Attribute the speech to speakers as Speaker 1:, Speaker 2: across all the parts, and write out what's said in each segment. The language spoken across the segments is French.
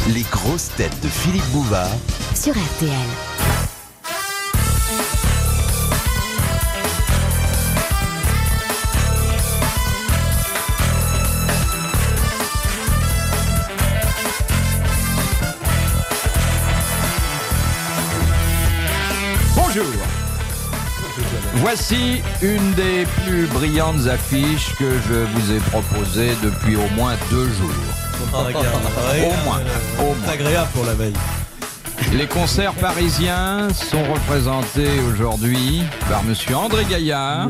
Speaker 1: Les grosses têtes de Philippe Bouvard
Speaker 2: sur RTL.
Speaker 3: Bonjour. Voici une des plus brillantes affiches que je vous ai proposées depuis au moins 2 jours.
Speaker 4: Oh, regarde.
Speaker 3: Au moins.
Speaker 4: C'est agréable pour la veille.
Speaker 3: Les concerts parisiens sont représentés aujourd'hui par monsieur André Gaillard.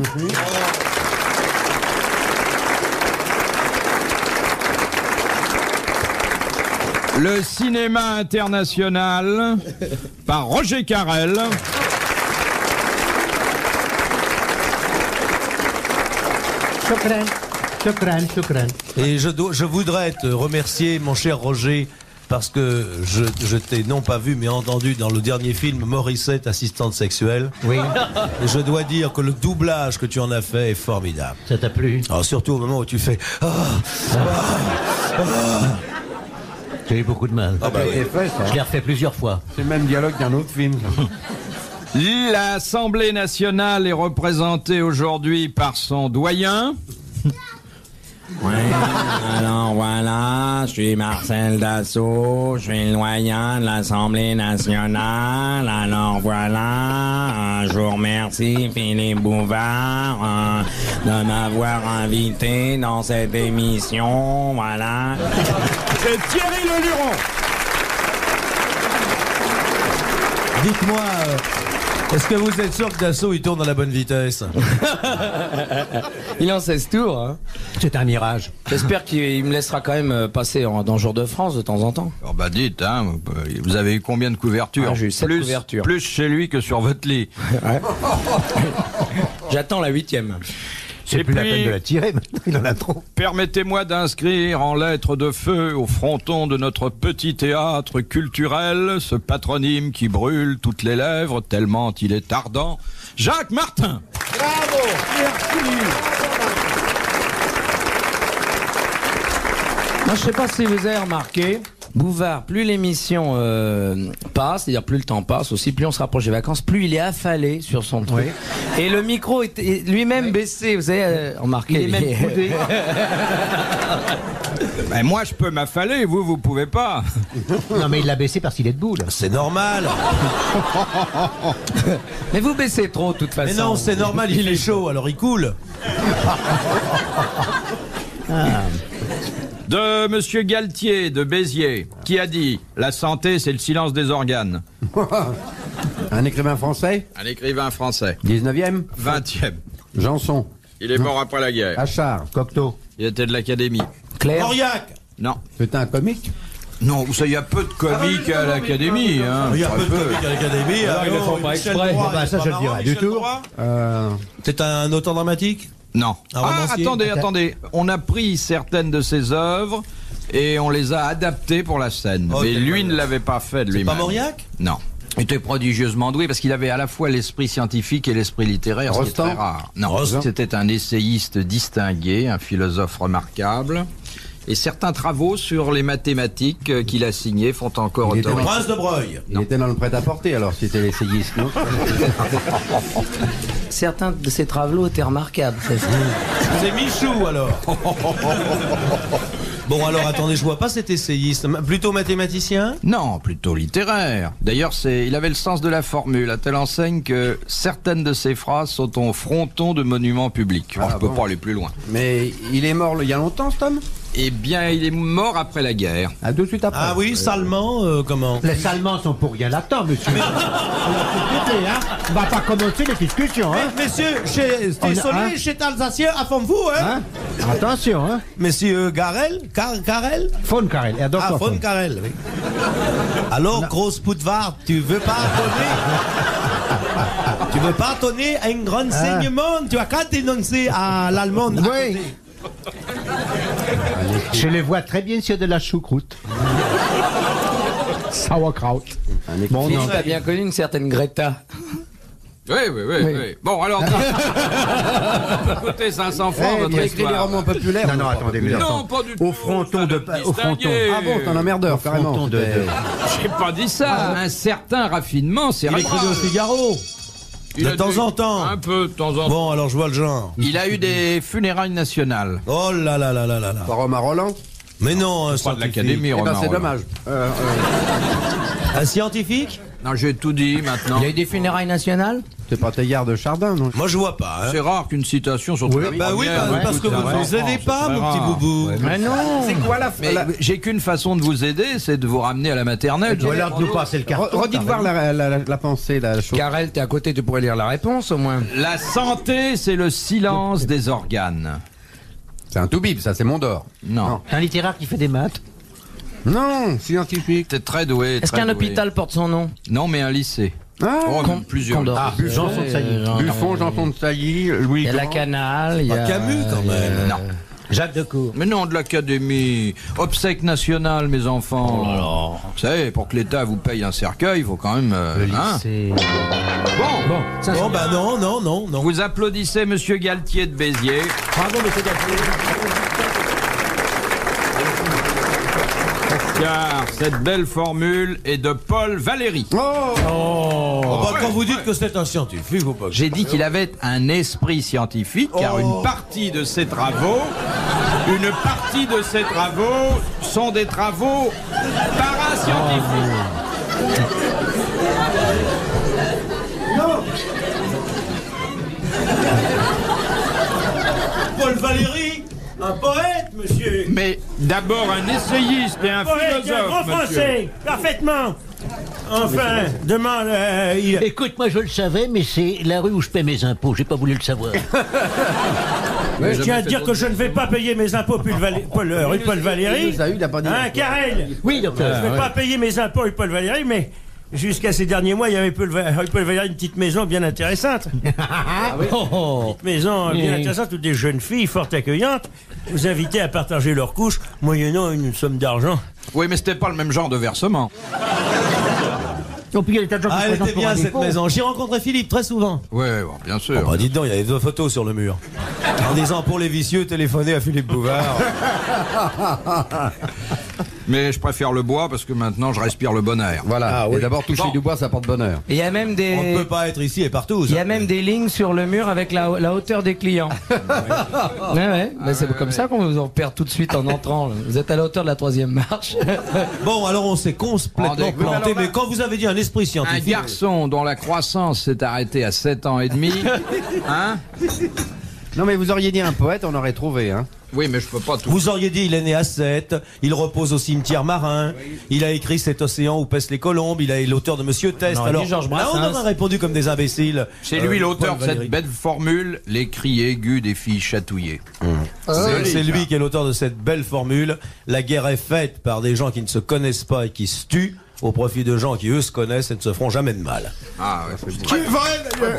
Speaker 3: Le cinéma international par Roger Carrel.
Speaker 5: Shukran.
Speaker 4: Et je voudrais te remercier, mon cher Roger, parce que je t'ai non pas vu, mais entendu dans le dernier film Morissette, assistante sexuelle.
Speaker 5: Oui,
Speaker 4: Et je dois dire que le doublage que tu en as fait est formidable.
Speaker 5: ça t'a plu?
Speaker 4: Alors, surtout au moment où tu fais...
Speaker 5: J'ai eu beaucoup de mal.
Speaker 4: Ah bah oui.
Speaker 5: Je l'ai refait plusieurs fois.
Speaker 6: C'est le même dialogue d'un autre film.
Speaker 3: L'Assemblée nationale est représentée aujourd'hui par son doyen.
Speaker 7: Ouais, alors voilà, je suis Marcel Dassault, je suis le doyen de l'Assemblée nationale. Alors voilà, je vous remercie Philippe Bouvard de m'avoir invité dans cette émission, voilà.
Speaker 3: C'est Thierry Leluron.
Speaker 4: Dites-moi, est-ce que vous êtes sûr que Dassault, il tourne à la bonne vitesse?
Speaker 8: Il en 16 tours. Hein.
Speaker 5: C'est un mirage.
Speaker 8: J'espère qu'il me laissera quand même passer dans Jour de France de temps en temps.
Speaker 3: Oh bah dites, hein, vous avez eu combien de couvertures?
Speaker 8: Ah, j'ai eu 7 couvertures.
Speaker 3: Plus chez lui que sur votre lit.
Speaker 8: Ouais. J'attends la 8e.
Speaker 5: C'est
Speaker 3: Et
Speaker 5: plus la
Speaker 3: puis-
Speaker 5: peine de la tirer, maintenant il en a trop.
Speaker 3: Permettez-moi d'inscrire en lettres de feu au fronton de notre petit théâtre culturel ce patronyme qui brûle toutes les lèvres tellement il est ardent. Jacques Martin.
Speaker 8: Non, je sais pas si vous avez remarqué, Bouvard, plus l'émission passe, c'est-à-dire plus le temps passe aussi, plus on se rapproche des vacances, plus il est affalé sur son truc. Et le micro est lui-même baissé, vous avez remarqué.
Speaker 5: Il est même coudé.
Speaker 3: Ben moi je peux m'affaler, vous pouvez pas.
Speaker 5: Non mais il l'a baissé parce qu'il est debout là.
Speaker 4: C'est normal.
Speaker 8: Mais vous baissez trop de toute façon.
Speaker 4: Mais non, c'est normal, il est chaud, alors il coule.
Speaker 3: De monsieur Galtier de Béziers, qui a dit « La santé, c'est le silence des organes
Speaker 6: Un écrivain français, ».
Speaker 3: Un écrivain français,
Speaker 6: 19e,
Speaker 3: 20e.
Speaker 6: Janson,
Speaker 3: Il est mort après la guerre.
Speaker 6: Achard,
Speaker 5: Cocteau.
Speaker 3: Il était de l'Académie.
Speaker 8: Claire.
Speaker 4: Mauriac.
Speaker 3: Non.
Speaker 6: c'est un comique.
Speaker 3: Non, ça, il y a peu de comiques à l'Académie. Hein.
Speaker 4: Il y a peu de comiques à l'Académie.
Speaker 8: Alors, ils le font pas
Speaker 4: Michel
Speaker 8: exprès.
Speaker 4: Droit,
Speaker 5: Bah, ça,
Speaker 4: c'est
Speaker 5: je
Speaker 4: pas
Speaker 5: le dirai
Speaker 4: marrant,
Speaker 5: du
Speaker 4: Michel
Speaker 5: tout.
Speaker 4: Droit.
Speaker 6: C'est
Speaker 4: C'est un auteur dramatique?
Speaker 3: Non.
Speaker 4: Un
Speaker 3: Ah,
Speaker 4: romancier.
Speaker 3: attendez. On a pris certaines de ses œuvres et on les a adaptées pour la scène.
Speaker 4: Ok,
Speaker 3: Mais lui
Speaker 4: très
Speaker 3: ne l'avait pas fait de
Speaker 4: C'est
Speaker 3: lui-même.
Speaker 4: pas Mauriac?
Speaker 3: Non. Il était prodigieusement doué parce qu'il avait à la fois l'esprit scientifique et l'esprit littéraire, ce qui est
Speaker 6: Rostand.
Speaker 3: très rare. Non,
Speaker 4: Rostand.
Speaker 3: c'était un essayiste distingué, un philosophe remarquable. Et certains travaux sur les mathématiques qu'il a signés font encore
Speaker 6: Il était
Speaker 3: autorité.
Speaker 4: Prince de Broglie.
Speaker 6: Il était dans le prêt-à-porter alors, c'était l'essayiste, non?
Speaker 8: Certains de ses travaux étaient remarquables.
Speaker 4: C'est Michou, alors. Bon, alors, attendez, je vois pas cet essayiste. Plutôt mathématicien?
Speaker 3: Non, plutôt littéraire. D'ailleurs, il avait le sens de la formule, à telle enseigne que certaines de ses phrases sont au fronton de monuments publics. Alors, je peux pas aller plus loin.
Speaker 6: Mais il est mort il y a longtemps, cet homme?
Speaker 3: Eh bien, il est mort après la guerre.
Speaker 6: Ah, tout de suite après.
Speaker 4: Ah oui, salement, comment?
Speaker 5: Les Allemands sont pour rien là-dedans, monsieur. On va pas commencer les discussions, hein.
Speaker 4: Messieurs,
Speaker 5: On a-
Speaker 4: désolé,
Speaker 5: hein
Speaker 4: chez Alsacien, à fond vous, hein?
Speaker 5: Hein? Attention, hein.
Speaker 4: Monsieur Garel? Karel?
Speaker 5: Von Karel.
Speaker 4: Ah, Von Karel, oui. Alors, grosse Poutvard, tu veux pas donner? Tu veux pas donner un grand enseignement? Tu as qu'à dénoncer à l'allemande. à
Speaker 5: Oui.
Speaker 4: côté.
Speaker 5: Je les vois très bien sur de la choucroute. Sauerkraut.
Speaker 8: Bon, on a bien connu une certaine Greta.
Speaker 3: Oui. Bon, alors, écoutez, 500 francs, votre
Speaker 6: écrit des
Speaker 3: histoire.
Speaker 6: romans populaires.
Speaker 5: Non, attendez, mais
Speaker 3: Non, pas du tout.
Speaker 5: Au fronton de...
Speaker 3: Vous êtes
Speaker 5: Au fronton.
Speaker 3: distingué.
Speaker 6: Ah bon, t'es un emmerdeur, carrément.
Speaker 5: Fronton de...
Speaker 3: J'ai pas dit ça. Un certain raffinement, c'est
Speaker 4: Il écrivait au Figaro.
Speaker 3: Il
Speaker 4: De
Speaker 3: a
Speaker 4: temps
Speaker 3: dû-
Speaker 4: en temps.
Speaker 3: Un peu, de temps en temps.
Speaker 4: Bon, alors je vois le genre.
Speaker 3: Il a eu des funérailles nationales.
Speaker 4: Oh là là là là là là.
Speaker 6: Par Romain Roland.
Speaker 4: Mais non, un
Speaker 3: Pas de
Speaker 4: scientifique.
Speaker 3: l'académie,
Speaker 6: Eh ben,
Speaker 3: Romain
Speaker 6: c'est
Speaker 3: Roland.
Speaker 6: dommage.
Speaker 4: Un scientifique?
Speaker 3: Non, j'ai tout dit maintenant.
Speaker 8: Il y a eu des funérailles nationales?
Speaker 6: C'est pas Teilhard de Chardin, non?
Speaker 4: Moi je vois pas. Hein.
Speaker 3: C'est rare qu'une citation soit la
Speaker 4: Bah oui,
Speaker 3: première.
Speaker 4: parce que vous ne nous aidez pas, mon petit boubou.
Speaker 8: Mais non.
Speaker 6: C'est quoi la
Speaker 3: Mais j'ai qu'une façon de vous aider, c'est de vous ramener à la maternelle.
Speaker 5: Ou alors de nous passer le carton.
Speaker 6: Redites voir la pensée, la chose.
Speaker 8: Carrel, t'es à côté, tu pourrais lire la réponse au moins.
Speaker 3: La santé, c'est le silence des organes.
Speaker 6: C'est un tout-bib, ça, c'est Mondor.
Speaker 3: Non.
Speaker 5: Un littéraire qui fait des maths.
Speaker 6: Non, scientifique.
Speaker 3: T'es très doué.
Speaker 8: Est-ce
Speaker 3: très
Speaker 8: qu'un
Speaker 3: doué.
Speaker 8: hôpital porte son nom?
Speaker 3: Non, mais un lycée.
Speaker 6: Ah,
Speaker 3: Oh, même plusieurs.
Speaker 8: Condor.
Speaker 5: Ah, Janson de Sailly.
Speaker 6: Buffon, Janson de Sailly, Louis.
Speaker 8: Il y a la
Speaker 6: comment
Speaker 8: Canale, il y a...
Speaker 4: Camus, quand même.
Speaker 3: Non.
Speaker 5: Jacques Decour.
Speaker 3: Mais non, de l'académie. Obsèques nationales, mes enfants. Vous savez, pour que l'État vous paye un cercueil, il faut quand même. hein. Bon,
Speaker 4: Bon, bah non.
Speaker 3: vous applaudissez Monsieur Galtier de Béziers.
Speaker 5: Bravo, monsieur Galtier.
Speaker 3: Car cette belle formule est de Paul Valéry.
Speaker 4: Oh, bah, quand vous dites que c'est un scientifique, faut pas.
Speaker 3: J'ai dit qu'il avait un esprit scientifique, car une partie de ses travaux sont des travaux parascientifiques.
Speaker 2: Paul Valéry, un poète, monsieur.
Speaker 3: Mais d'abord un essayiste et un
Speaker 2: Poète, un
Speaker 3: philosophe,
Speaker 2: grand
Speaker 3: monsieur.
Speaker 2: français, parfaitement. Enfin, demain, il...
Speaker 5: Écoute, moi je le savais, mais c'est la rue où je paie mes impôts. J'ai pas voulu le savoir.
Speaker 2: je tiens à dire que je ne vais pas payer mes impôts rue Paul Valéry.
Speaker 6: Il nous a eu, il a pas dit.
Speaker 2: Hein, Carrel?
Speaker 5: Oui, docteur.
Speaker 2: Je ne vais pas payer mes impôts rue Paul Valéry, mais jusqu'à ces derniers mois, il y avait Paul Valéry une petite maison bien intéressante. Petite maison bien intéressante, où des jeunes filles fort accueillantes vous invitaient à partager leurs couches, moyennant une somme d'argent.
Speaker 3: Oui, mais c'était pas le même genre de versement.
Speaker 5: Oh, puis il y a des tas de gens qui
Speaker 4: Ah,
Speaker 5: se
Speaker 4: elle
Speaker 5: présentent
Speaker 4: était
Speaker 5: pour
Speaker 4: bien
Speaker 5: un
Speaker 4: cette
Speaker 5: dépôt.
Speaker 4: maison. J'y rencontrais Philippe très souvent.
Speaker 3: Oui, bon, bien sûr.
Speaker 4: Bah, dites donc, il y avait 2 photos sur le mur. En disant pour les vicieux, téléphonez à Philippe Bouvard.
Speaker 3: Mais je préfère le bois parce que maintenant je respire le bon air.
Speaker 6: Voilà. Et d'abord, toucher
Speaker 3: Bon.
Speaker 6: du bois, ça porte bonheur.
Speaker 8: Et il y a même
Speaker 4: On ne
Speaker 8: des...
Speaker 4: peut pas être ici et partout.
Speaker 8: Il y
Speaker 4: ça.
Speaker 8: a même des lignes sur le mur avec la hauteur des clients. Ouais. Mais c'est comme ça qu'on vous en perd tout de suite en entrant. Vous êtes à la hauteur de la 3e marche.
Speaker 4: Bon, alors on s'est complètement
Speaker 3: Rendez-
Speaker 4: planté,
Speaker 3: alors là-
Speaker 4: mais quand vous avez dit un esprit
Speaker 3: Un
Speaker 4: scientifique...
Speaker 3: garçon dont la croissance s'est arrêtée à 7 ans et demi, hein?
Speaker 6: Non, mais vous auriez dit un poète, on aurait trouvé, hein.
Speaker 3: Oui, mais je peux pas tout.
Speaker 4: Vous auriez dit, il est né à 7, il repose au cimetière marin, il a écrit Cet océan où pèsent les colombes, il est l'auteur de Monsieur Test.
Speaker 8: On aurait
Speaker 4: Alors,
Speaker 8: dit Georges
Speaker 4: là, on
Speaker 8: Brassens.
Speaker 4: aurait répondu comme des imbéciles.
Speaker 3: C'est lui l'auteur
Speaker 4: Paul
Speaker 3: de cette
Speaker 4: Valéry.
Speaker 3: belle formule, les cris aigus des filles chatouillées.
Speaker 4: C'est lui qui est l'auteur de cette belle formule. La guerre est faite par des gens qui ne se connaissent pas et qui se tuent au profit de gens qui, eux, se connaissent et ne se feront jamais de mal.
Speaker 3: Ah, ouais, c'est
Speaker 4: Qui est vrai, d'ailleurs.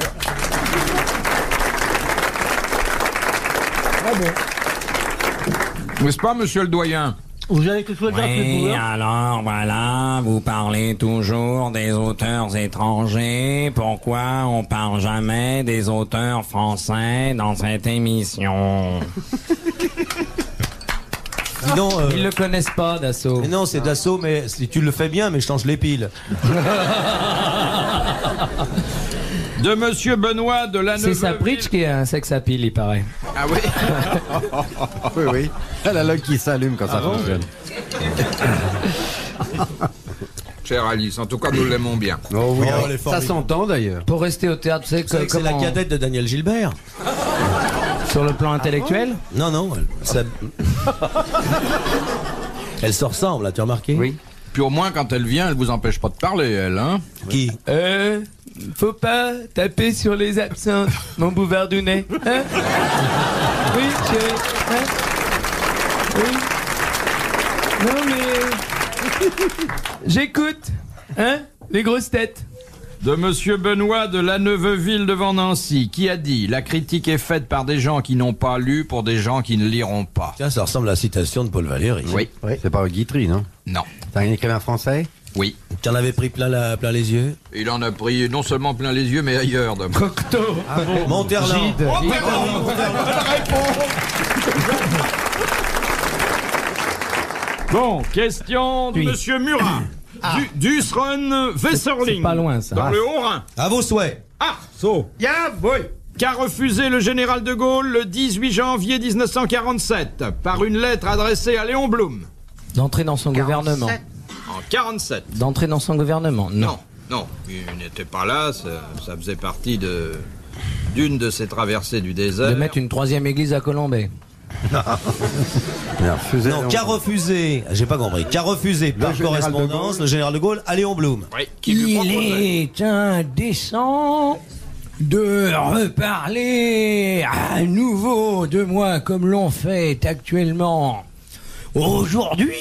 Speaker 3: N'est-ce pas, monsieur le doyen?
Speaker 5: Vous avez quelque chose à dire,
Speaker 7: Oui,
Speaker 5: monsieur
Speaker 7: alors voilà, vous parlez toujours des auteurs étrangers. Pourquoi on parle jamais des auteurs français dans cette émission?
Speaker 4: Sinon,
Speaker 8: Ils le connaissent pas, Dassault.
Speaker 4: mais non, c'est Dassault, mais si tu le fais bien, mais je change les piles.
Speaker 3: De monsieur Benoît de la
Speaker 8: C'est Sapritch qui est un sex appeal, il paraît.
Speaker 3: Ah oui.
Speaker 6: Oui, oui. La loque qui s'allume quand ça fonctionne.
Speaker 3: Chère Alice, en tout cas, nous l'aimons bien.
Speaker 6: Oh oui,
Speaker 4: Oh,
Speaker 6: alors,
Speaker 4: elle est
Speaker 6: ça
Speaker 4: formidable.
Speaker 6: s'entend d'ailleurs.
Speaker 8: Pour rester au théâtre, vous savez
Speaker 4: Vous savez que c'est la
Speaker 8: comment-
Speaker 4: cadette de Daniel Gilbert.
Speaker 8: sur le plan intellectuel.
Speaker 4: Non, non, elle se ressemble, as-tu remarqué?
Speaker 3: Oui. Puis au moins, quand elle vient, elle vous empêche pas de parler, elle, hein?
Speaker 4: Qui?
Speaker 8: Faut pas taper sur les absents, mon bouvardounet. Hein? Oui, chérie. Hein? Oui. Non, mais... J'écoute. Hein? Les grosses têtes.
Speaker 3: De monsieur Benoît de la Neuveville devant Nancy, qui a dit « La critique est faite par des gens qui n'ont pas lu pour des gens qui ne liront pas.
Speaker 4: Tiens, ça ressemble à la citation de Paul Valéry. »
Speaker 3: Oui.
Speaker 6: C'est pas Guitry, non?
Speaker 3: Non.
Speaker 6: C'est un écrivain français?
Speaker 3: Oui.
Speaker 4: Tu en avais pris plein les yeux?
Speaker 3: Il en a pris non seulement plein les yeux, mais ailleurs.
Speaker 5: Cocteau.
Speaker 4: Monterland.
Speaker 5: Gide.
Speaker 3: Bon, question de
Speaker 5: Oui.
Speaker 3: Monsieur Murat. Dusren Weserling.
Speaker 8: C'est pas loin, ça.
Speaker 3: Dans le Haut-Rhin.
Speaker 4: À vos souhaits.
Speaker 3: Ah, so. Qu'a refusé le général de Gaulle le 18 janvier 1947 par une lettre adressée à Léon Blum.
Speaker 8: D'entrer dans son gouvernement.
Speaker 3: En 47.
Speaker 8: D'entrer dans son gouvernement. Non.
Speaker 3: Non, il n'était pas là, ça faisait partie d'une de ces traversées du désert.
Speaker 8: De mettre une 3e église à Colombey.
Speaker 4: Non, qu'a refusé, j'ai pas compris, qu'a refusé par correspondance le général de Gaulle à Léon Blum.
Speaker 3: Oui, qui lui proposait.
Speaker 8: est indécent de reparler à nouveau de moi comme l'on fait actuellement. Aujourd'hui,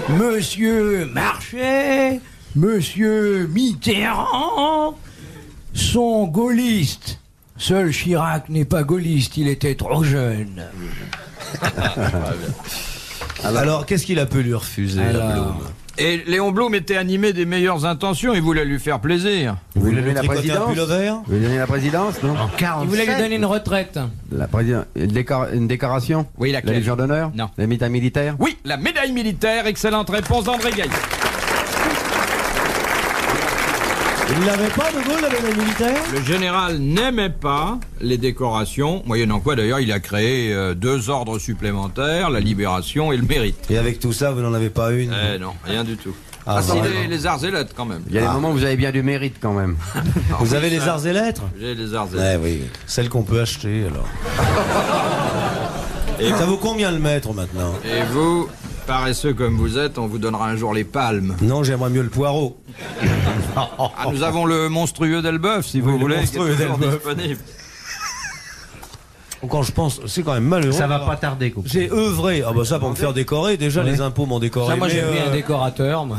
Speaker 8: Monsieur Marchais, Monsieur Mitterrand sont gaullistes. Seul Chirac n'est pas gaulliste, il était trop jeune.
Speaker 4: Alors, qu'est-ce qu'il a pu lui refuser à Blum?
Speaker 3: Et Léon Blum était animé des meilleures intentions, il voulait lui faire plaisir.
Speaker 6: Vous voulez donner la
Speaker 4: Tricoter un
Speaker 6: présidence?
Speaker 4: pull vert?
Speaker 6: Vous voulez donner la présidence, non?
Speaker 5: En 47.
Speaker 8: Il voulait lui donner une retraite.
Speaker 6: La présidence. Une décoration?
Speaker 3: Oui,
Speaker 6: La
Speaker 3: laquelle?
Speaker 6: Légion d'honneur?
Speaker 3: Non.
Speaker 6: La médaille militaire?
Speaker 3: Oui, la médaille militaire, excellente réponse d'André Gaillard.
Speaker 4: Il l'avait pas, de Gaulle, la médaille militaire?
Speaker 3: Le général n'aimait pas les décorations, moyennant quoi d'ailleurs il a créé 2 ordres supplémentaires, la libération et le mérite.
Speaker 4: Et avec tout ça, vous n'en avez pas une?
Speaker 3: Non, rien du tout.
Speaker 4: Ah,
Speaker 3: Si,
Speaker 4: vraiment.
Speaker 3: les arts et lettres quand même.
Speaker 6: Il y a des moments où vous avez bien du mérite quand même.
Speaker 4: Vous avez les arts et lettres?
Speaker 3: J'ai les arts et lettres.
Speaker 4: Oui, celles qu'on peut acheter, alors. Et ça vaut combien le mètre, maintenant?
Speaker 3: Et vous, paresseux comme vous êtes, on vous donnera un jour les palmes.
Speaker 4: Non, j'aimerais mieux le poireau.
Speaker 3: Ah, nous avons le monstrueux d'Elbeuf, si vous
Speaker 4: le
Speaker 3: voulez, qui
Speaker 4: monstrueux
Speaker 3: est toujours
Speaker 4: d'Elbeuf.
Speaker 3: disponible.
Speaker 4: Quand je pense, c'est quand même malheureux.
Speaker 5: Ça va pas tarder, quoi.
Speaker 4: J'ai œuvré, ah bah ça pour me faire décorer, déjà les impôts m'ont décoré.
Speaker 8: Ça, moi, j'ai
Speaker 4: mais,
Speaker 8: pris un décorateur, moi.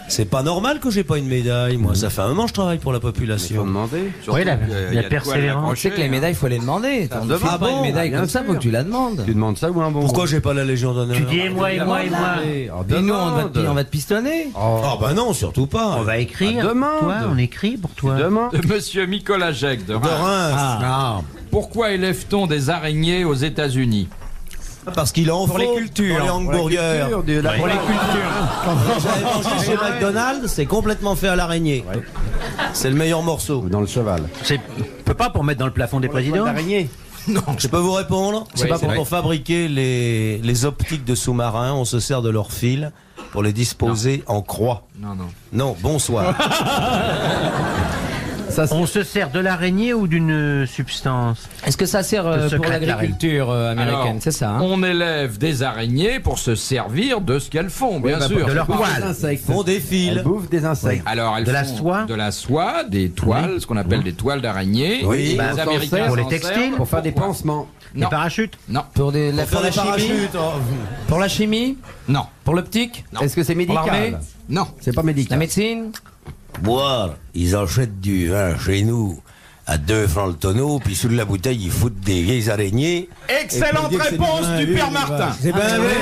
Speaker 4: c'est pas normal que j'ai pas une médaille, moi. Ça fait un moment que je travaille pour la
Speaker 6: Il faut
Speaker 4: population.
Speaker 6: demander.
Speaker 3: Surtout
Speaker 5: Oui, la
Speaker 3: qu'il y a de quoi
Speaker 5: persévérance.
Speaker 8: Tu sais que les
Speaker 3: l'accrocher,
Speaker 8: médailles, il faut les demander. On ne
Speaker 6: demande.
Speaker 8: file pas une médaille
Speaker 6: Bien
Speaker 8: comme ça,
Speaker 6: sûr.
Speaker 8: faut que tu la demandes.
Speaker 6: Tu demandes ça ou un bon?
Speaker 4: Pourquoi j'ai pas la Légion d'honneur?
Speaker 5: Tu dis et moi, et moi, et moi.
Speaker 8: Et nous, on va te pistonner.
Speaker 4: Ah bah non, surtout pas.
Speaker 5: On va écrire.
Speaker 6: demande.
Speaker 5: Toi, on écrit pour toi.
Speaker 6: Demain.
Speaker 3: De Monsieur Nicolas Jacques de
Speaker 4: De
Speaker 3: Reims.
Speaker 4: Reims.
Speaker 3: Pourquoi élève-t-on des araignées aux États-Unis?
Speaker 4: Parce qu'il en faut
Speaker 8: les cultures.
Speaker 4: dans les hamburgers.
Speaker 6: Pour les cultures.
Speaker 4: J'avais mangé chez McDonald's, c'est complètement fait à l'araignée. C'est le meilleur morceau.
Speaker 6: Ou dans le cheval.
Speaker 5: C'est peut pas pour mettre dans le plafond des présidents.
Speaker 6: L'araignée.
Speaker 4: Je peux vous répondre?
Speaker 3: Oui, c'est vrai.
Speaker 4: Pour fabriquer les optiques de sous-marins, on se sert de leurs fils pour les disposer en croix.
Speaker 3: Non.
Speaker 4: Non, bonsoir.
Speaker 5: On se sert de l'araignée ou d'une substance?
Speaker 8: Est-ce que ça sert
Speaker 5: Le
Speaker 8: pour
Speaker 5: secret de
Speaker 8: l'agriculture américaine?
Speaker 3: Alors,
Speaker 8: C'est ça, hein?
Speaker 3: On élève des araignées pour se servir de ce qu'elles font, bien sûr.
Speaker 5: de leur
Speaker 6: Des
Speaker 5: poil.
Speaker 6: insectes.
Speaker 4: Font des fils.
Speaker 6: Elles bouffent des insectes.
Speaker 3: Alors, elles
Speaker 5: De la
Speaker 3: font
Speaker 5: soie.
Speaker 3: de la soie, des toiles, ce qu'on appelle des toiles d'araignée.
Speaker 4: Oui.
Speaker 3: Les
Speaker 6: Bah,
Speaker 3: Américains
Speaker 5: pour les
Speaker 3: s'en
Speaker 5: textiles,
Speaker 3: servent.
Speaker 6: Pour faire des
Speaker 3: Pourquoi?
Speaker 6: pansements.
Speaker 5: Des
Speaker 3: Non.
Speaker 5: parachutes?
Speaker 3: Non.
Speaker 8: Pour
Speaker 4: Faire
Speaker 8: la
Speaker 4: des
Speaker 8: chimie?
Speaker 4: parachutes.
Speaker 8: Pour la chimie?
Speaker 3: Non.
Speaker 8: Pour l'optique?
Speaker 3: Non.
Speaker 6: Est-ce que c'est
Speaker 8: Pour l'armée?
Speaker 6: médical?
Speaker 3: Non.
Speaker 6: C'est pas
Speaker 8: La
Speaker 6: médical.
Speaker 8: médecine?
Speaker 4: Boire, ils achètent du vin chez nous à 2 francs le tonneau, puis sous la bouteille, ils foutent des vieilles araignées.
Speaker 3: Excellente réponse du Père Martin.
Speaker 4: C'est bien vrai.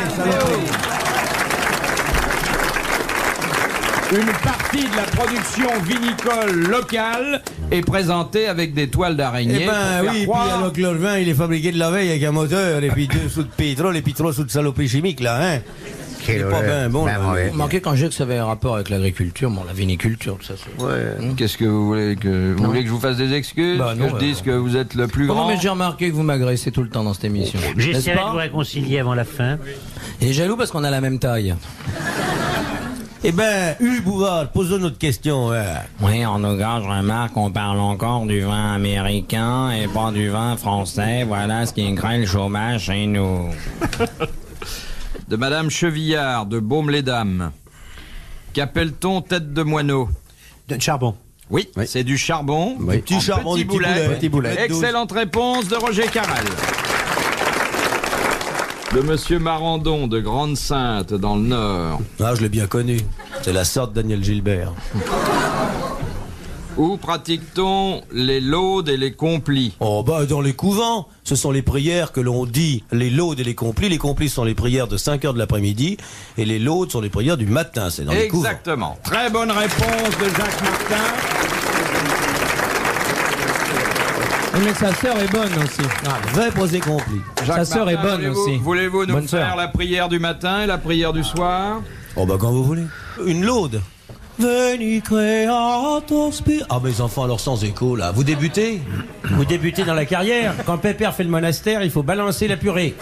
Speaker 3: Une partie de la production vinicole locale est présentée avec des toiles d'araignée.
Speaker 4: Eh ben
Speaker 3: pour faire
Speaker 4: oui,
Speaker 3: croire-
Speaker 4: puis alors que le vin, il est fabriqué de la veille avec un moteur, et puis 2 sous de pétrole, et puis 3 sous de saloperie chimique, là, hein. C'est pas bien bon. là.
Speaker 5: mauvais.
Speaker 8: Manqué quand j'ai que ça avait un rapport avec l'agriculture, bon, la viniculture, tout ça.
Speaker 3: Qu'est-ce que vous voulez que vous voulez que je vous fasse des excuses?
Speaker 8: Bah, non,
Speaker 3: que je dise que vous êtes le plus
Speaker 8: Bon,
Speaker 3: grand?
Speaker 8: mais j'ai remarqué que vous m'agressez tout le temps dans cette émission. N'est-ce
Speaker 5: J'essaierai de
Speaker 8: pas?
Speaker 5: vous réconcilier avant la fin.
Speaker 8: Et jaloux parce qu'on a la même taille.
Speaker 4: Eh ben, Hugues Bouvard, posons notre question.
Speaker 8: Oui, en tout cas, je remarque qu'on parle encore du vin américain et pas du vin français. Voilà ce qui crée le chômage chez nous.
Speaker 3: De Madame Chevillard de Baume-les-Dames. Qu'appelle-t-on tête de moineau?
Speaker 5: De charbon.
Speaker 3: Oui, c'est du charbon.
Speaker 6: Oui.
Speaker 4: Du petit
Speaker 3: en
Speaker 4: charbon,
Speaker 3: petit
Speaker 4: du petit
Speaker 3: boulet.
Speaker 4: Petit boulet.
Speaker 3: Excellente réponse de Roger Carrel. De Monsieur Marandon de Grande-Sainte dans le Nord.
Speaker 4: Ah, je l'ai bien connu. C'est la sorte Daniel Gilbert.
Speaker 3: Où pratique-t-on les laudes et les complis?
Speaker 4: Oh bah dans les couvents, ce sont les prières que l'on dit, les laudes et les complis. Les complis sont les prières de 5h de l'après-midi et les laudes sont les prières du matin, c'est dans les couvents.
Speaker 3: Exactement. Très bonne réponse de Jacques Martin.
Speaker 8: Mais sa sœur est bonne aussi.
Speaker 4: Vrai prosé complis.
Speaker 8: Sa sœur est bonne aussi.
Speaker 3: Voulez-vous nous
Speaker 8: Bonne
Speaker 3: faire
Speaker 8: sœur.
Speaker 3: la prière du matin et la prière du soir?
Speaker 4: Oh bah quand vous voulez. Une laude. Veni creator spiritus. Ah mes enfants alors sans écho là, vous débutez?
Speaker 2: Vous débutez dans la carrière. Quand Pépère fait le monastère, il faut balancer la purée.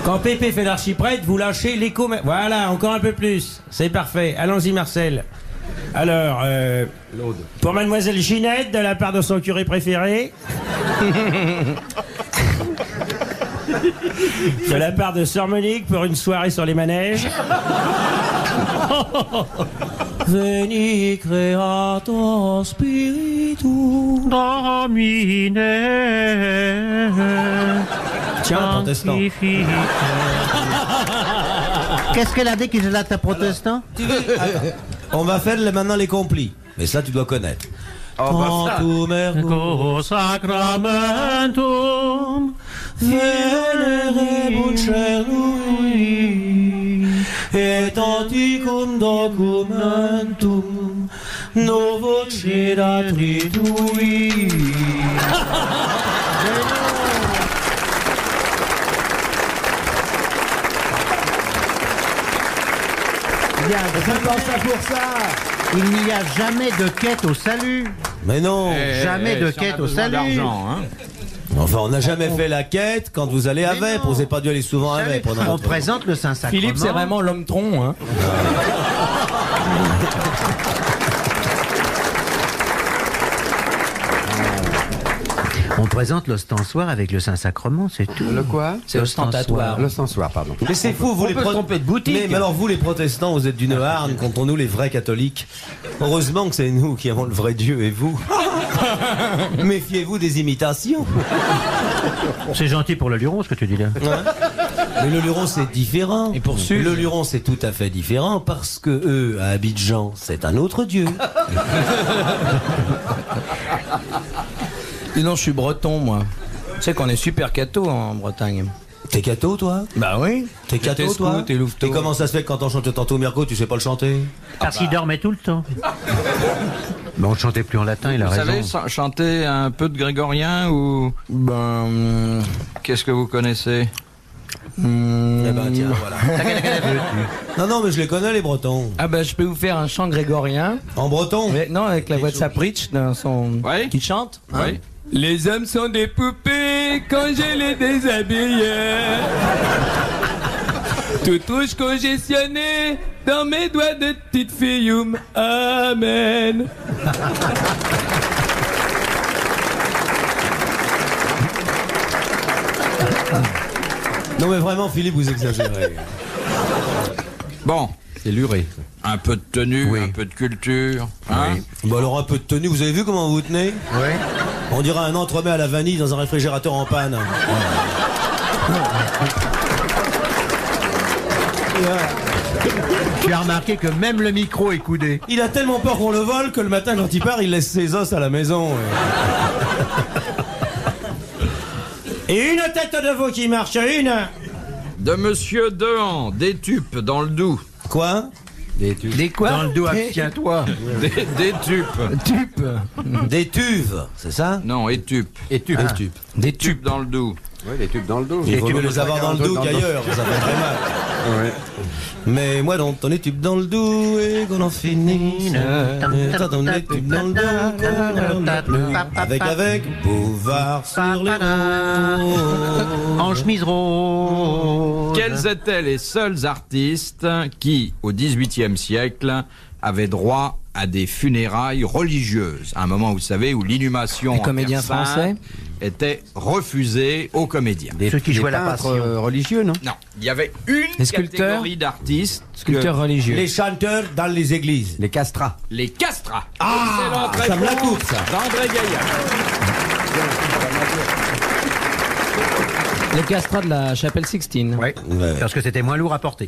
Speaker 2: Quand Pépé fait l'archiprêtre, vous lâchez l'écho. Voilà, encore un peu plus. C'est parfait. Allons-y, Marcel. Alors, pour Mademoiselle Ginette, de la part de son curé préféré. De la part de Sœur Monique pour une soirée sur les manèges.
Speaker 4: Veni creator spiritus Domine. Tiens, protestant.
Speaker 5: Qu'est-ce qu'elle a dit qu'il est un protestant?
Speaker 4: On va faire maintenant les complis. Mais ça, tu dois connaître. Tantum ergo sacramentum venerebus celui et anticum documentum novo cedatri tui.
Speaker 5: Il n'y a jamais de quête au salut.
Speaker 4: Mais non.
Speaker 5: Jamais de quête au salut.
Speaker 4: Enfin, on n'a jamais fait la quête quand vous allez à Vêpres. Vous n'avez pas dû aller souvent à Vêpres.
Speaker 5: On présente le Saint-Sacrement.
Speaker 8: Philippe, c'est vraiment l'homme tronc. Hein.
Speaker 5: On présente l'ostensoir avec le Saint-Sacrement, c'est tout.
Speaker 6: Le quoi?
Speaker 8: C'est ostentatoire.
Speaker 6: L'ostensoir, pardon.
Speaker 4: Mais c'est fou, vous
Speaker 5: On peut se tromper de boutique.
Speaker 4: Mais alors vous les protestants, vous êtes d'une hargne contre nous les vrais catholiques. Heureusement que c'est nous qui avons le vrai Dieu et vous. Méfiez-vous des imitations.
Speaker 5: C'est gentil pour le Luron, ce que tu dis là.
Speaker 4: Mais le Luron c'est différent.
Speaker 8: Et pour Suze.
Speaker 4: Le Luron c'est tout à fait différent parce que eux à Abidjan c'est un autre Dieu.
Speaker 8: Sinon, je suis breton, moi. Tu sais qu'on est super catho en Bretagne.
Speaker 4: T'es catho toi?
Speaker 8: Bah oui.
Speaker 4: T'es catho
Speaker 8: Tesco,
Speaker 4: toi?
Speaker 8: t'es louveteau.
Speaker 4: Et comment ça se fait que quand on chante Tanto Mirko tu sais pas le chanter?
Speaker 5: Parce qu'il dormait tout le temps. Mais on chantait plus en latin, il a
Speaker 3: Vous
Speaker 5: raison.
Speaker 3: savez chanter un peu de grégorien ou...
Speaker 8: Ben...
Speaker 3: Qu'est-ce que vous connaissez?
Speaker 4: Eh ben tiens voilà. Non mais je les connais les Bretons.
Speaker 8: Ah ben je peux vous faire un chant grégorien.
Speaker 4: En breton?
Speaker 8: Mais non, avec la voix de Sapritch dans son...
Speaker 3: Ouais.
Speaker 8: qui chante. Hein.
Speaker 3: Oui.
Speaker 8: Les hommes sont des poupées quand je les déshabille. Tout rouge congestionné dans mes doigts de petite fillioum. Amen.
Speaker 4: Non mais vraiment Philippe vous exagérez.
Speaker 3: Bon,
Speaker 6: C'est luré.
Speaker 3: un peu de tenue,
Speaker 6: Oui.
Speaker 3: un peu de culture. Hein?
Speaker 4: Bon alors un peu de tenue, vous avez vu comment vous vous tenez?
Speaker 5: Oui.
Speaker 4: On dirait un entremets à la vanille dans un réfrigérateur en panne.
Speaker 5: Tu as remarqué que même le micro est coudé.
Speaker 4: Il a tellement peur qu'on le vole que le matin quand il part, il laisse ses os à la maison.
Speaker 2: Et une tête de veau qui marche, une.
Speaker 3: De Monsieur Dehan, d'Étupes, dans le Doubs.
Speaker 4: Quoi?
Speaker 8: Des quoi?
Speaker 5: Dans le dos, abstiens-toi.
Speaker 3: D'Étupes.
Speaker 8: Tupes.
Speaker 4: Des tuves, c'est ça?
Speaker 3: Non, Étupes.
Speaker 6: Et tu.
Speaker 4: Des tubes.
Speaker 8: Des
Speaker 3: Étupes
Speaker 8: tubes.
Speaker 3: dans le Doubs.
Speaker 6: Oui, les tubes dans le dos.
Speaker 4: Il vaut mieux les avoir dans le dos qu'ailleurs, ça fait très mal.
Speaker 6: Ouais.
Speaker 4: Mais moi dans ton étude dans le dos et qu'on en finisse. Dans ton étude dans le dos, avec Bouvard sur les roues.
Speaker 5: En chemise rose.
Speaker 3: Quels étaient les seuls artistes qui, au XVIIIe siècle, avaient droit à des funérailles religieuses? À un moment, vous savez, où l'inhumation
Speaker 8: Les
Speaker 3: en
Speaker 8: comédiens
Speaker 3: terre sainte
Speaker 8: français
Speaker 3: était refusée aux comédiens.
Speaker 5: Ceux qui jouaient la passion.
Speaker 6: religieux, non?
Speaker 3: Non, il y avait une
Speaker 8: Les sculpteurs
Speaker 3: catégorie d'artistes,
Speaker 8: Sculpteurs religieux.
Speaker 4: Les chanteurs dans les églises.
Speaker 6: Les castrats.
Speaker 3: les castrats.
Speaker 4: Ah, ça me la coupe ça.
Speaker 3: D'André Gaillard.
Speaker 8: Les castrats de la chapelle Sixtine.
Speaker 5: Oui. Parce que c'était moins lourd à porter.